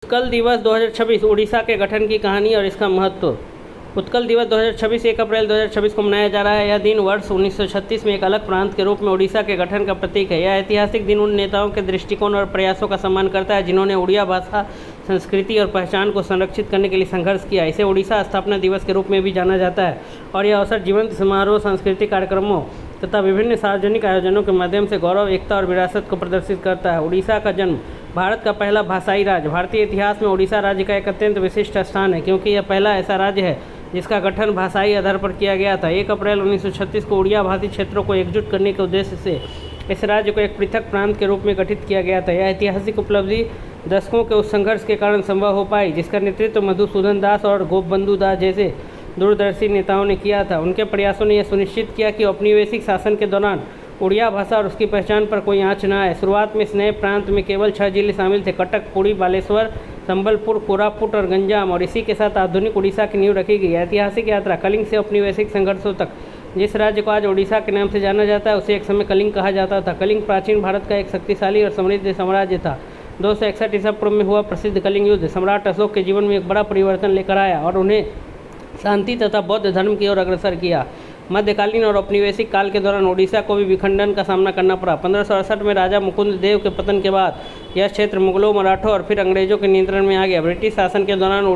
उत्कल दिवस 2026 उड़ीसा के गठन की कहानी और इसका महत्व। उत्कल दिवस 2026 1 अप्रैल 2026 को मनाया जा रहा है। यह दिन वर्ष 1936 में एक अलग प्रांत के रूप में उड़ीसा के गठन का प्रतीक है। यह ऐतिहासिक दिन उन नेताओं के दृष्टिकोण और प्रयासों का सम्मान करता है जिन्होंने उड़िया भाषा, संस्कृति और पहचान को संरक्षित करने के लिए संघर्ष किया। इसे उड़ीसा स्थापना दिवस के रूप में भी जाना जाता है और यह अवसर जीवंत समारोह, सांस्कृतिक कार्यक्रमों तथा विभिन्न सार्वजनिक आयोजनों के माध्यम से गौरव, एकता और विरासत को प्रदर्शित करता है। उड़ीसा का जन्म। भारत का पहला भाषाई राज्य। भारतीय इतिहास में उड़ीसा राज्य का एक अत्यंत विशिष्ट स्थान है क्योंकि यह पहला ऐसा राज्य है जिसका गठन भाषाई आधार पर किया गया था। 1 अप्रैल 1936 को उड़िया भाषी क्षेत्रों को एकजुट करने के उद्देश्य से इस राज्य को एक पृथक प्रांत के रूप में गठित किया गया था। यह ऐतिहासिक उपलब्धि दशकों के उस संघर्ष के कारण संभव हो पाई जिसका नेतृत्व मधुसूदन दास और गोपबंधु दास जैसे दूरदर्शी नेताओं ने किया था। उनके प्रयासों ने यह सुनिश्चित किया कि औपनिवेशिक शासन के दौरान उड़िया भाषा और उसकी पहचान पर कोई आँच न आए। शुरुआत में इस नए प्रांत में केवल 6 जिले शामिल थे: कटक, पुरी, बालेश्वर, संबलपुर, कोरापुट और गंजाम, और इसी के साथ आधुनिक उड़ीसा की नींव रखी गई। ऐतिहासिक यात्रा। कलिंग से औपनिवेशिक संघर्षों तक। जिस राज्य को आज उड़ीसा के नाम से जाना जाता है उसे एक समय कलिंग कहा जाता था। कलिंग प्राचीन भारत का एक शक्तिशाली और समृद्ध साम्राज्य था। 261 ईसा पूर्व में हुआ प्रसिद्ध कलिंग युद्ध सम्राट अशोक के जीवन में एक बड़ा परिवर्तन लेकर आया और उन्हें शांति तथा बौद्ध धर्म की ओर अग्रसर किया। मध्यकालीन और औपनिवेशिक काल के दौरान उड़ीसा को भी विखंडन का सामना करना पड़ा। 1568 में राजा मुकुंद देव के पतन के बाद यह क्षेत्र मुगलों, मराठों और फिर अंग्रेजों के नियंत्रण में आ गया। ब्रिटिश शासन के दौरान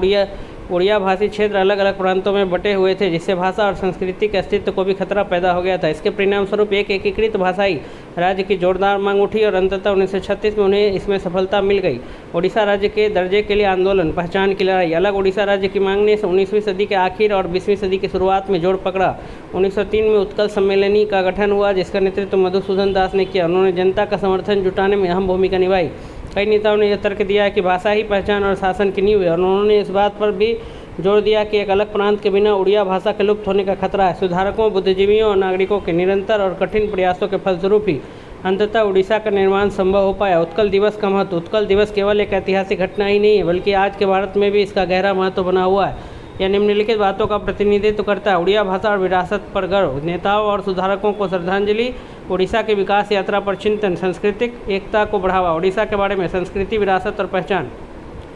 उड़िया भाषी क्षेत्र अलग अलग प्रांतों में बटे हुए थे जिससे भाषा और संस्कृति के अस्तित्व को भी खतरा पैदा हो गया था। इसके परिणाम स्वरूप एक एकीकृत भाषाई राज्य की जोरदार मांग उठी और अंततः 1936 में उन्हें इसमें सफलता मिल गई। उड़ीसा राज्य के दर्जे के लिए आंदोलन, पहचान की लड़ाई। अलग उड़ीसा राज्य की मांग ने 19वीं सदी के आखिर और 20वीं सदी की शुरुआत में जोर पकड़ा। 1903 में उत्कल सम्मेलनी का गठन हुआ जिसका नेतृत्व मधुसूदन दास ने किया। उन्होंने जनता का समर्थन जुटाने में अहम भूमिका निभाई। कई नेताओं ने यह तर्क दिया है कि भाषा ही पहचान और शासन की नींव है और उन्होंने इस बात पर भी जोर दिया कि एक अलग प्रांत के बिना उड़िया भाषा के लुप्त होने का खतरा है। सुधारकों, बुद्धिजीवियों और नागरिकों के निरंतर और कठिन प्रयासों के फलस्वरूप ही अंततः उड़ीसा का निर्माण संभव हो पाया। उत्कल दिवस का महत्व। उत्कल दिवस केवल एक ऐतिहासिक घटना ही नहीं है बल्कि आज के भारत में भी इसका गहरा महत्व बना हुआ है। यह निम्नलिखित बातों का प्रतिनिधित्व करता है: उड़िया भाषा और विरासत पर गर्व, नेताओं और सुधारकों को श्रद्धांजलि, उड़ीसा की विकास यात्रा पर चिंतन, सांस्कृतिक एकता को बढ़ावा। उड़ीसा के बारे में। संस्कृति, विरासत और पहचान।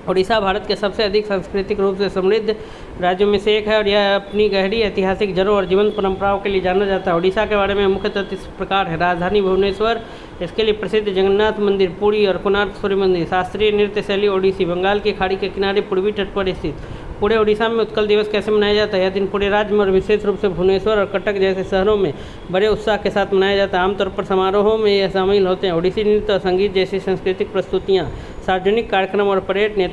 उड़ीसा भारत के सबसे अधिक सांस्कृतिक रूप से समृद्ध राज्यों में से एक है और यह अपनी गहरी ऐतिहासिक जड़ों और जीवंत परंपराओं के लिए जाना जाता है। उड़ीसा के बारे में मुख्य तथ्य इस प्रकार है: राजधानी भुवनेश्वर, इसके लिए प्रसिद्ध जगन्नाथ मंदिर, पुरी और कोणार्क सूर्य मंदिर। शास्त्रीय नृत्य शैली ओडिसी, बंगाल की खाड़ी के किनारे पूर्वी तट पर स्थित। पूरे उड़ीसा में उत्कल दिवस कैसे मनाया जाता है? यह दिन पूरे राज्य में और विशेष रूप से भुवनेश्वर और कटक जैसे शहरों में बड़े उत्साह के साथ मनाया जाता है। आमतौर पर समारोहों में यह शामिल होते हैं ओडिसी नृत्य और संगीत जैसी सांस्कृतिक प्रस्तुतियाँ, सार्वजनिक कार्यक्रम और परेड। नेता